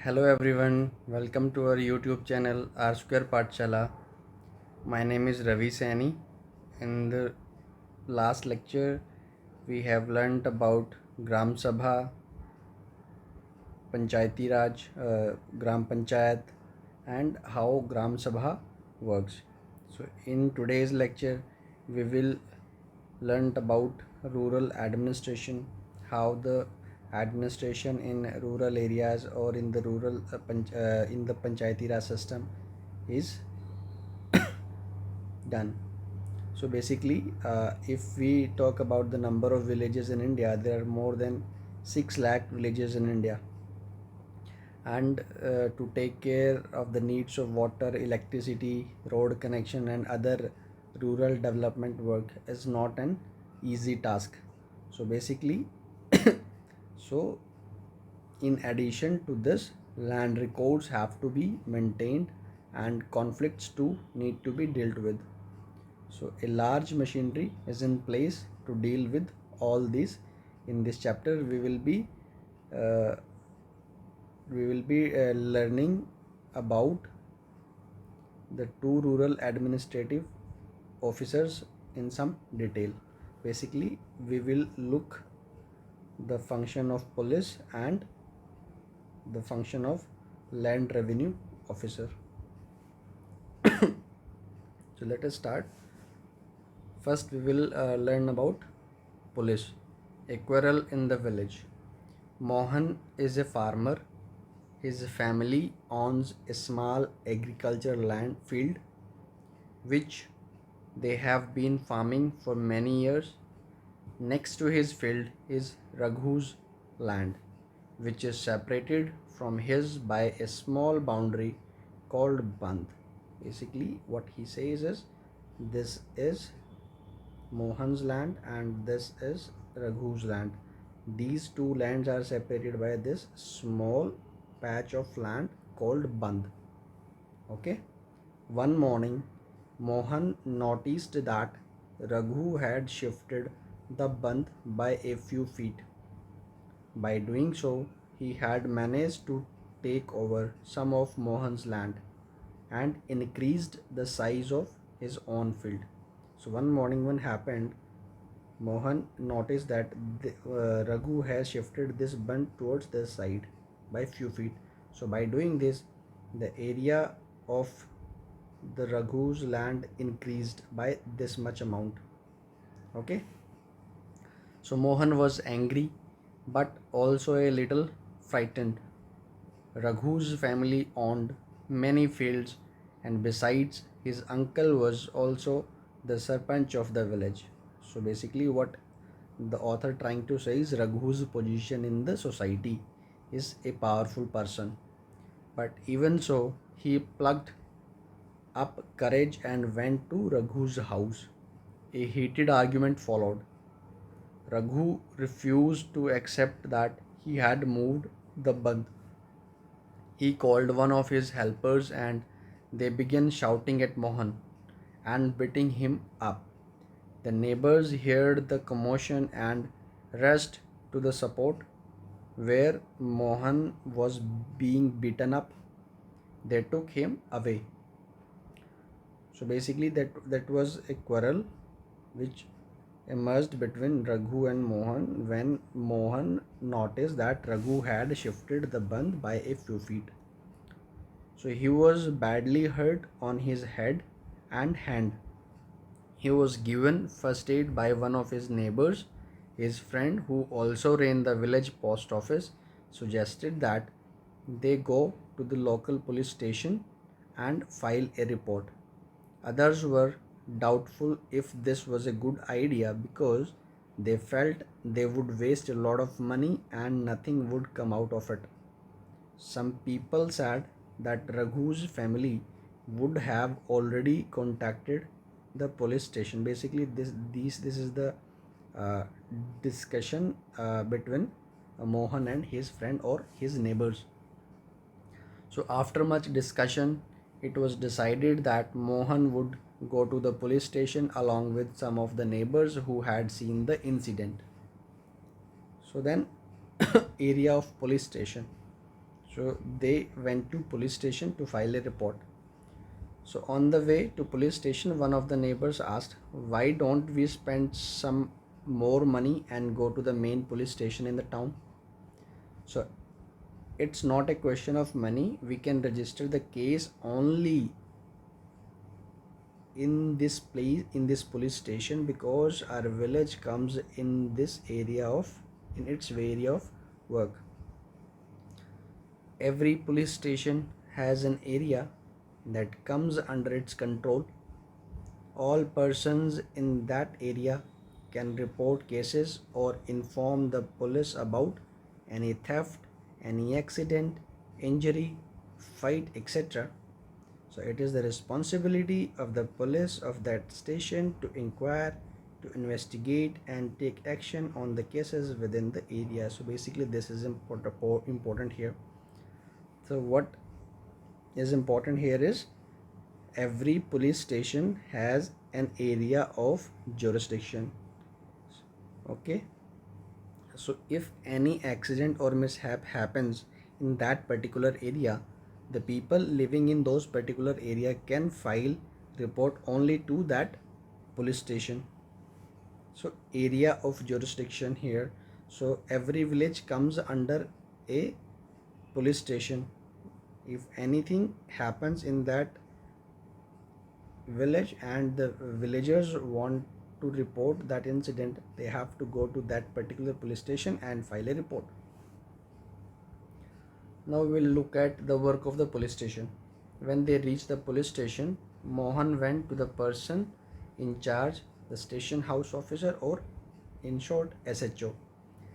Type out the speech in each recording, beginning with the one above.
Hello everyone, welcome to our YouTube channel R Square Pathshala. My name is Ravi Sani. In the last lecture, we have learnt about Gram Sabha, Panchayati Raj, Gram Panchayat, and how Gram Sabha works. So, in today's lecture, we will learn about rural administration, how the administration in rural areas or in the in the Panchayati Raj system is done. So basically, if we talk about the number of villages in India, there are more than 6 lakh villages in India, and to take care of the needs of water, electricity, road connection, and other rural development work is not an easy task. So basically, so in addition to this, land records have to be maintained and conflicts too need to be dealt with. So a large machinery is in place to deal with all these. In this chapter, uh, we will be learning about the two rural administrative officers in some detail. Basically, we will look the function of police and the function of land revenue officer. So let us start. First, we will learn about police. A quarrel in the village. Mohan is a farmer. His family owns a small agricultural land field which they have been farming for many years. Next to his field is Raghu's land, which is separated from his by a small boundary called Band. Basically, what he says is this is Mohan's land and this is Raghu's land. These two lands are separated by this small patch of land called Band. Okay. One morning, Mohan noticed that Raghu had shifted the Band by a few feet. By doing so, he had managed to take over some of Mohan's land and increased the size of his own field. So one morning when happened, Mohan noticed that Raghu has shifted this bund towards the side by few feet. So by doing this, the area of the Raghu's land increased by this much amount. Okay. So Mohan was angry but also a little frightened. Raghu's family owned many fields, and besides, his uncle was also the sarpanch of the village. So basically, what the author trying to say is Raghu's position in the society is a powerful person. But even so, he plucked up courage and went to Raghu's house. A heated argument followed. Raghu refused to accept that he had moved the band. He called one of his helpers and they began shouting at Mohan and beating him up. The neighbors heard the commotion and rushed to the support where Mohan was being beaten up. They took him away. So basically that was a quarrel which emerged between Raghu and Mohan when Mohan noticed that Raghu had shifted the band by a few feet. So he was badly hurt on his head and hand. He was given first aid by one of his neighbors. His friend, who also ran the village post office, suggested that they go to the local police station and file a report. Others were doubtful if this was a good idea because they felt they would waste a lot of money and nothing would come out of it. Some people said that Raghu's family would have already contacted the police station. Basically, this is the uh, discussion between Mohan and his friend or his neighbors. So after much discussion, it was decided that Mohan would go to the police station along with some of the neighbors who had seen the incident. So then area of police station. So they went to police station to file a report. So on the way to police station, one of the neighbors asked, "Why don't we spend some more money and go to the main police station in the town?" So it's not a question of money. We can register the case only in this place, in this police station, because our village comes in this area of, in its area of work. Every police station has an area that comes under its control. All persons in that area can report cases or inform the police about any theft, any accident, injury, fight, etc. So it is the responsibility of the police of that station to inquire, to investigate, and take action on the cases within the area. So basically, this is important here. So what is important here is every police station has an area of jurisdiction. Okay. So if any accident or mishap happens in that particular area, the people living in those particular area can file report only to that police station. So area of jurisdiction here. So every village comes under a police station. If anything happens in that village and the villagers want to report that incident, they have to go to that particular police station and file a report. Now we'll look at the work of the police station. When they reached the police station, Mohan went to the person in charge, the station house officer, or in short SHO,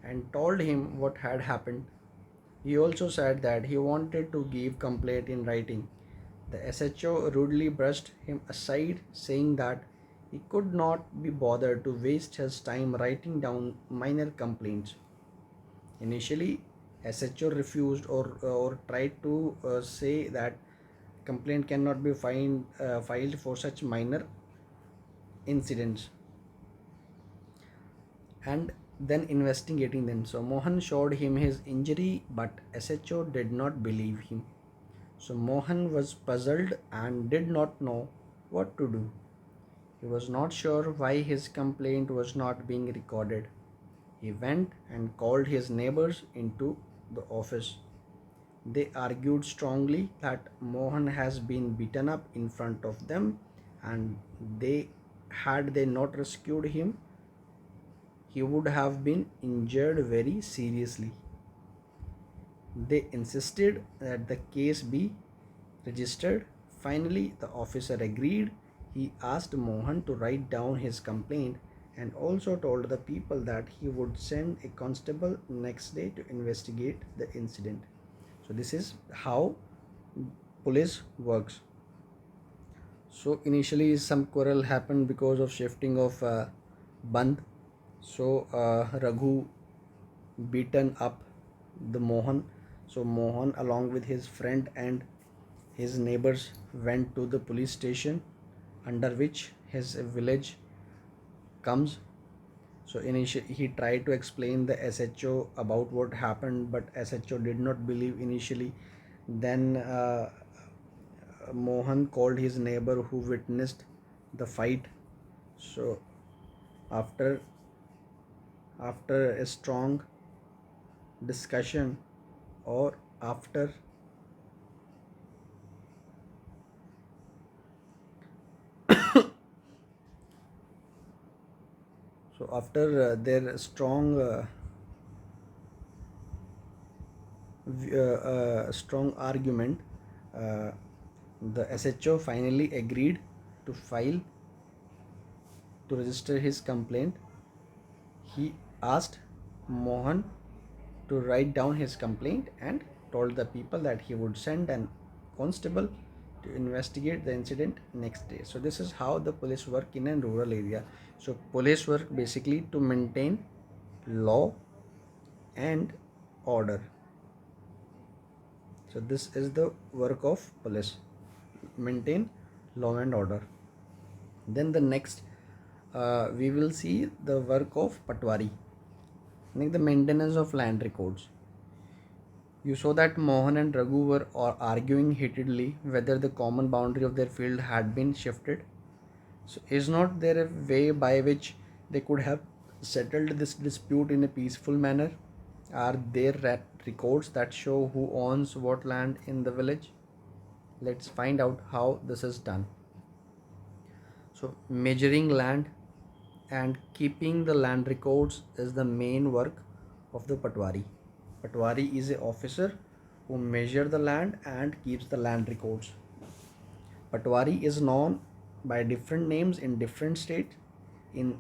and told him what had happened. He also said that he wanted to give complaint in writing. The SHO rudely brushed him aside, saying that he could not be bothered to waste his time writing down minor complaints. Initially, SHO refused or tried to say that complaint cannot be filed for such minor incidents, and then investigating them. So Mohan showed him his injury, but SHO did not believe him. So Mohan was puzzled and did not know what to do. He was not sure why his complaint was not being recorded. He went and called his neighbors into the office. They argued strongly that Mohan has been beaten up in front of them, and had they not rescued him, he would have been injured very seriously. They insisted that the case be registered. Finally, the officer agreed. He asked Mohan to write down his complaint and also told the people that he would send a constable next day to investigate the incident. So this is how police works. So initially some quarrel happened because of shifting of Band. So Raghu beaten up the Mohan. So Mohan along with his friend and his neighbors went to the police station under which his village comes. So initially he tried to explain the SHO about what happened, but SHO did not believe initially. Then Mohan called his neighbor who witnessed the fight. So after a strong discussion, or after their strong strong argument, uh, the SHO finally agreed to file, to register his complaint. He asked Mohan to write down his complaint and told the people that he would send an constable to investigate the incident next day. So this is how the police work in a rural area. So police work basically to maintain law and order. So this is the work of police, maintain law and order. Then the next we will see the work of Patwari, like the maintenance of land records. You saw that Mohan and Raghu were arguing heatedly whether the common boundary of their field had been shifted. So is not there a way by which they could have settled this dispute in a peaceful manner? Are there records that show who owns what land in the village? Let's find out how this is done. So measuring land and keeping the land records is the main work of the Patwari. Patwari is an officer who measures the land and keeps the land records. Patwari is known by different names in different states. In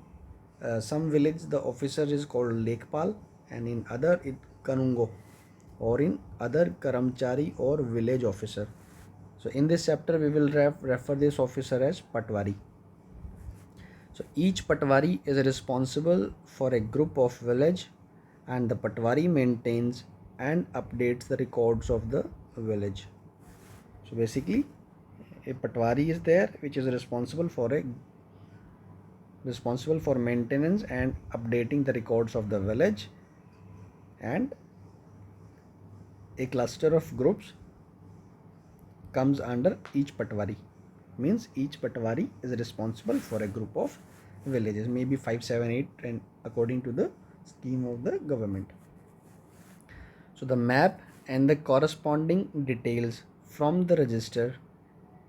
some village the officer is called Lekpal, and in other it Kanungo, or in other Karamchari or village officer. So in this chapter we will refer this officer as Patwari. So each Patwari is responsible for a group of village, and the Patwari maintains and updates the records of the village. So basically a Patwari is there which is responsible for maintenance and updating the records of the village, and a cluster of groups comes under each Patwari. Means each Patwari is responsible for a group of villages, maybe 5, 7, 8, and according to the scheme of the government. So the map and the corresponding details from the register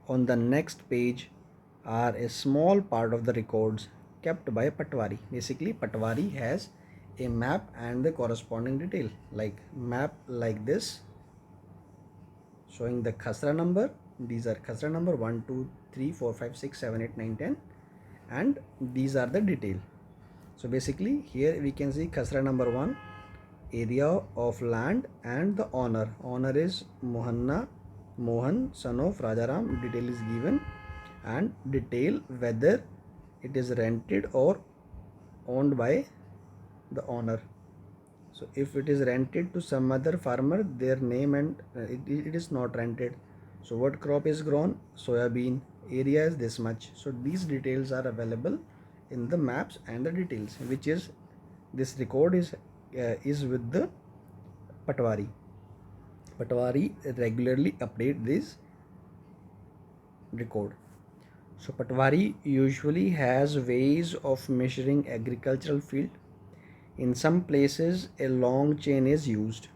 on the next page are a small part of the records kept by Patwari. Basically Patwari has a map and the corresponding detail, like map like this showing the khasra number. These are khasra number 1, 2, 3, 4, 5, 6, 7, 8, 9, 10, and these are the detail. So basically here we can see khasra number 1, area of land and the owner. Owner is Mohan, son of Rajaram. Detail is given, and detail whether it is rented or owned by the owner. So if it is rented to some other farmer, their name, and it is not rented. So what crop is grown? Soybean. Area is this much. So these details are available in the maps and the details, which is this record is with the Patwari. Patwari regularly update this record. So Patwari usually has ways of measuring agricultural field. In some places a long chain is used.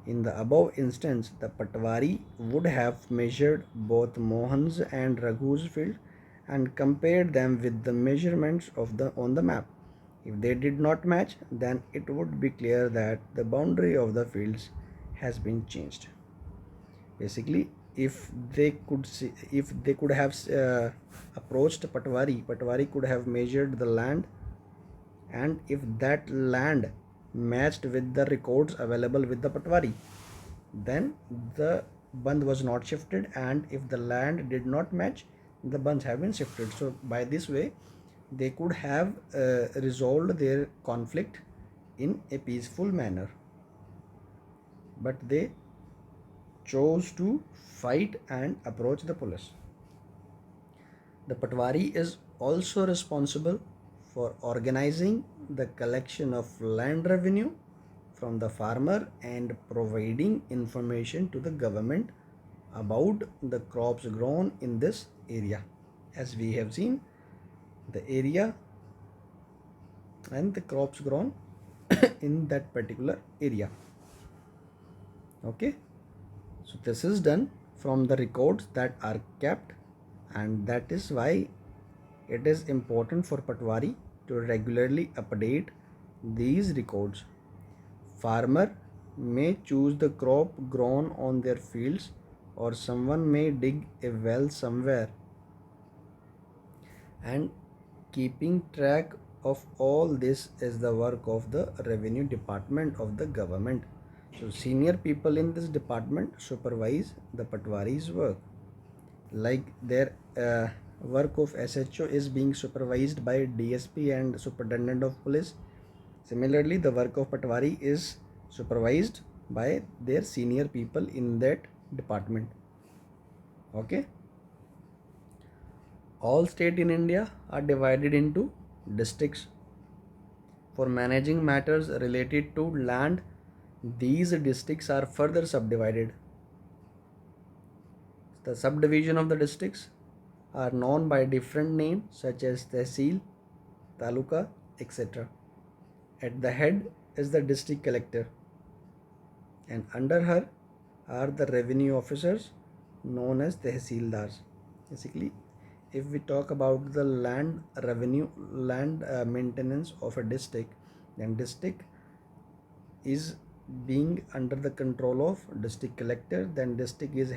In the above instance, the Patwari would have measured both Mohan's and Raghu's field and compared them with the measurements on the map. If they did not match, then it would be clear that the boundary of the fields has been changed. Basically, if they could have approached Patwari could have measured the land, and if that land matched with the records available with the Patwari, then the bandh was not shifted, and if the land did not match, the bandhs have been shifted. So by this way they could have resolved their conflict in a peaceful manner, but they chose to fight and approach the police. The Patwari is also responsible for organizing the collection of land revenue from the farmer and providing information to the government about the crops grown in this area. As we have seen, the area and the crops grown in that particular area. Okay, so this is done from the records that are kept, and that is why it is important for Patwari to regularly update these records. Farmer may choose the crop grown on their fields, or someone may dig a well somewhere, and keeping track of all this is the work of the revenue department of the government. So senior people in this department supervise the Patwari's work. Like their work of SHO is being supervised by DSP and Superintendent of Police. Similarly, the work of Patwari is supervised by their senior people in that department. Okay. All states in India are divided into districts. For managing matters related to land, These districts are further subdivided. The subdivision of the districts are known by different names such as Tehsil, Taluka, etc. At the head is the district collector, and under her are the revenue officers known as Tehsildars. Basically, if we talk about the land revenue, land maintenance of a district, then district is being under the control of district collector. Then district is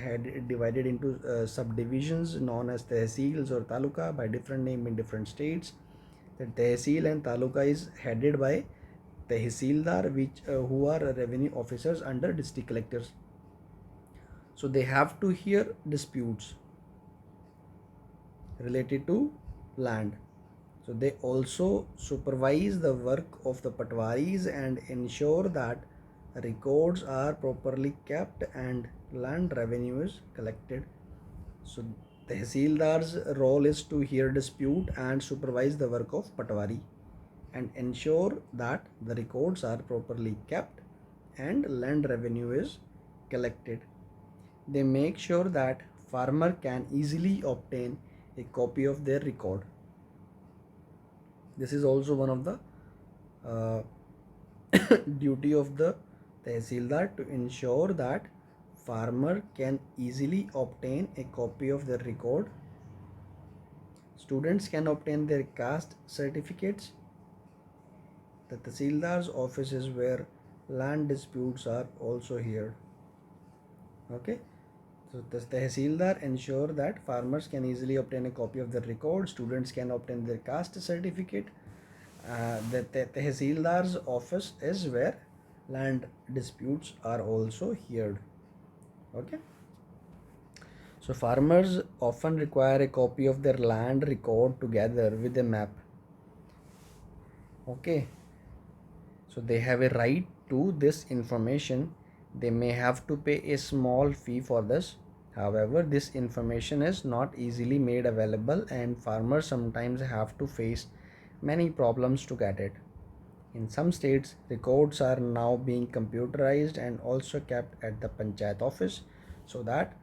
divided into subdivisions known as tehsils or taluka by different name in different states. The tehsil and taluka is headed by tehsildar, which who are revenue officers under district collectors. So they have to hear disputes related to land. So they also supervise the work of the patwaris and ensure that records are properly kept and land revenue is collected. So Tehsildar's role is to hear dispute and supervise the work of patwari and ensure that the records are properly kept and land revenue is collected. They make sure that farmer can easily obtain a copy of their record. This is also one of the uh, duty of the tehsildar, to ensure that farmer can easily obtain a copy of their record. Students can obtain their caste certificates. The tehsildar's office is where land disputes are also heard. Okay. So the tehsildar ensure that farmers can easily obtain a copy of the record. Students can obtain their caste certificate. The tehsildar's office is where land disputes are also heard. Okay. So farmers often require a copy of their land record together with a map. Okay. So they have a right to this information. They may have to pay a small fee for this. However, this information is not easily made available and farmers sometimes have to face many problems to get it. In some states, records are now being computerized and also kept at the panchayat office so that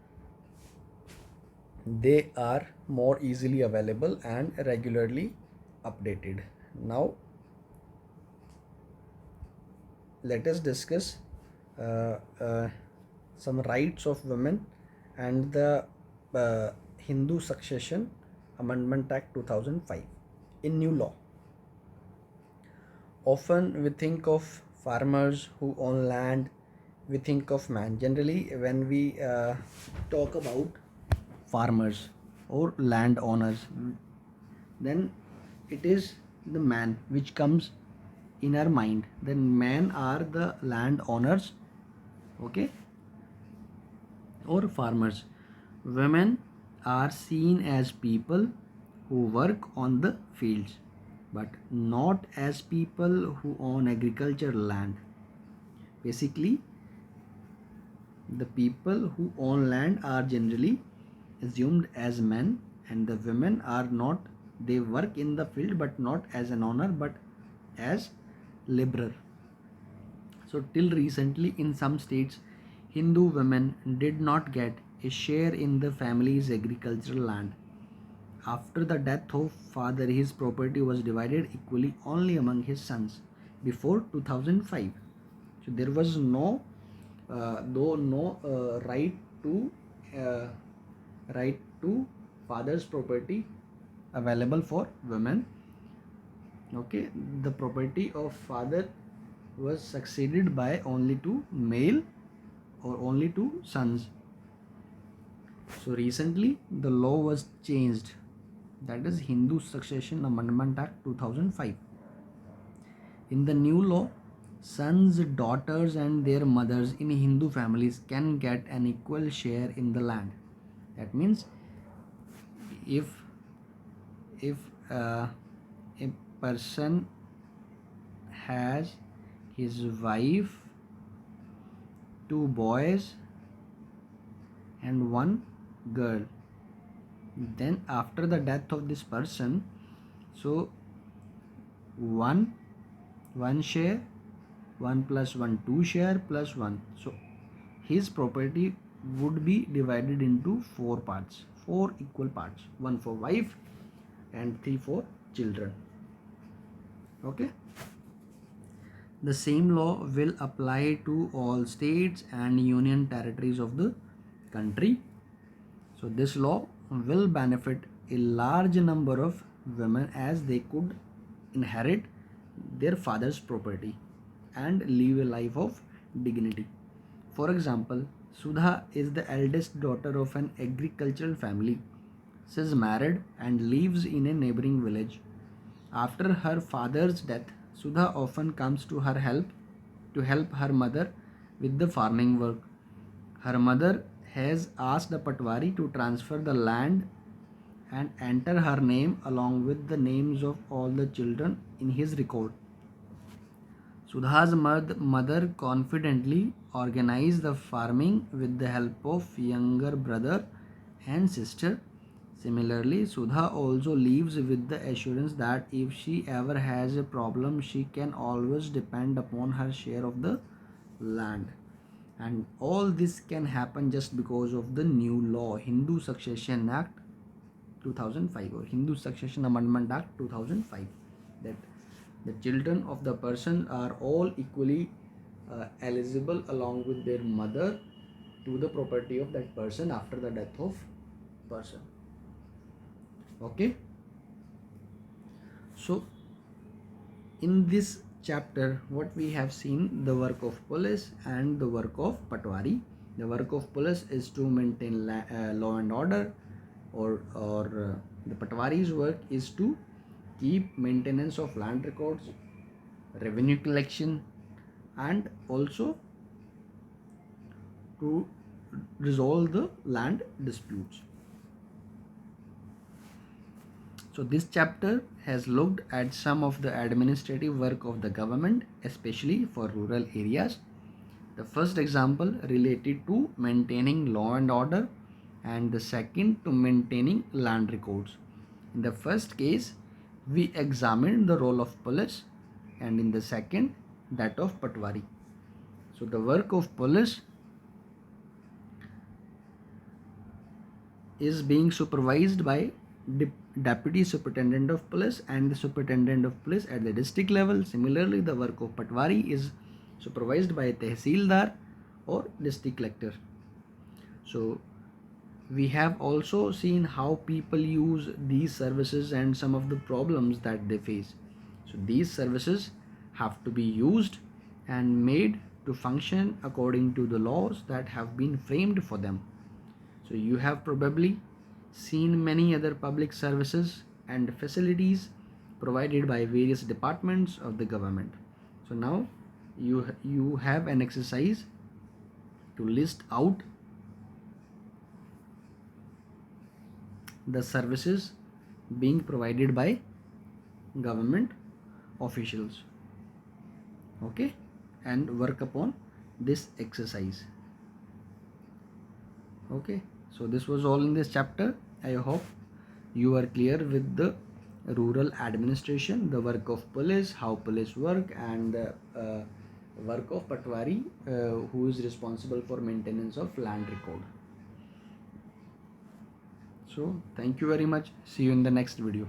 they are more easily available and regularly updated. Now, let us discuss uh, uh, some rights of women and the Hindu Succession Amendment Act 2005. In new law, often we think of farmers who own land, we think of man. Generally, when we talk about farmers or landowners, then it is the man which comes in our mind. Then men are the landowners, okay, or farmers. Women are seen as people who work on the fields, but not as people who own agricultural land. Basically, the people who own land are generally assumed as men, and the women are not. They work in the field but not as an owner but as laborer. So till recently in some states, Hindu women did not get a share in the family's agricultural land. After the death of father, his property was divided equally only among his sons before 2005. So there was no uh, right to father's property available for women. Okay, the property of father was succeeded by only two male or only two sons. So recently the law was changed, that is Hindu Succession Amendment Act 2005. In the new law, sons, daughters and their mothers in Hindu families can get an equal share in the land. That means if if a person has his wife, two boys and one girl, then after the death of this person, so one share 1 plus 1 2 share plus 1. So his property would be divided into 4 parts, 4 equal parts, 1 for wife and 3 for children. Okay, the same law will apply to all states and union territories of the country. So this law will benefit a large number of women as they could inherit their father's property and live a life of dignity. For example, Sudha is the eldest daughter of an agricultural family. She is married and lives in a neighboring village. After her father's death, Sudha often comes to help her mother with the farming work. Her mother has asked the Patwari to transfer the land and enter her name along with the names of all the children in his record. Sudha's mother confidently organized the farming with the help of younger brother and sister. Similarly, Sudha also lives with the assurance that if she ever has a problem, she can always depend upon her share of the land. And all this can happen just because of the new law, Hindu Succession Act 2005 or Hindu Succession Amendment Act 2005, that the children of the person are all equally eligible along with their mother to the property of that person after the death of person. Okay, so in this chapter what we have seen the work of police and the work of Patwari. The work of police is to maintain law and order, or the Patwari's work is to keep maintenance of land records, revenue collection, and also to resolve the land disputes. So this chapter has looked at some of the administrative work of the government, especially for rural areas. The first example related to maintaining law and order, and the second to maintaining land records. In the first case, we examined the role of police, and in the second, that of Patwari. So the work of police is being supervised by Deputy Superintendent of Police and the Superintendent of Police at the district level. Similarly, the work of Patwari is supervised by a Tehsildar or district collector. So we have also seen how people use these services and some of the problems that they face. So these services have to be used and made to function according to the laws that have been framed for them. So you have probably seen many other public services and facilities provided by various departments of the government. So now you have an exercise to list out the services being provided by government officials. Okay, and work upon this exercise. Okay, so this was all in this chapter. I hope you are clear with the rural administration, the work of police, how police work, and the work of Patwari, who is responsible for maintenance of land record. So thank you very much. See you in the next video.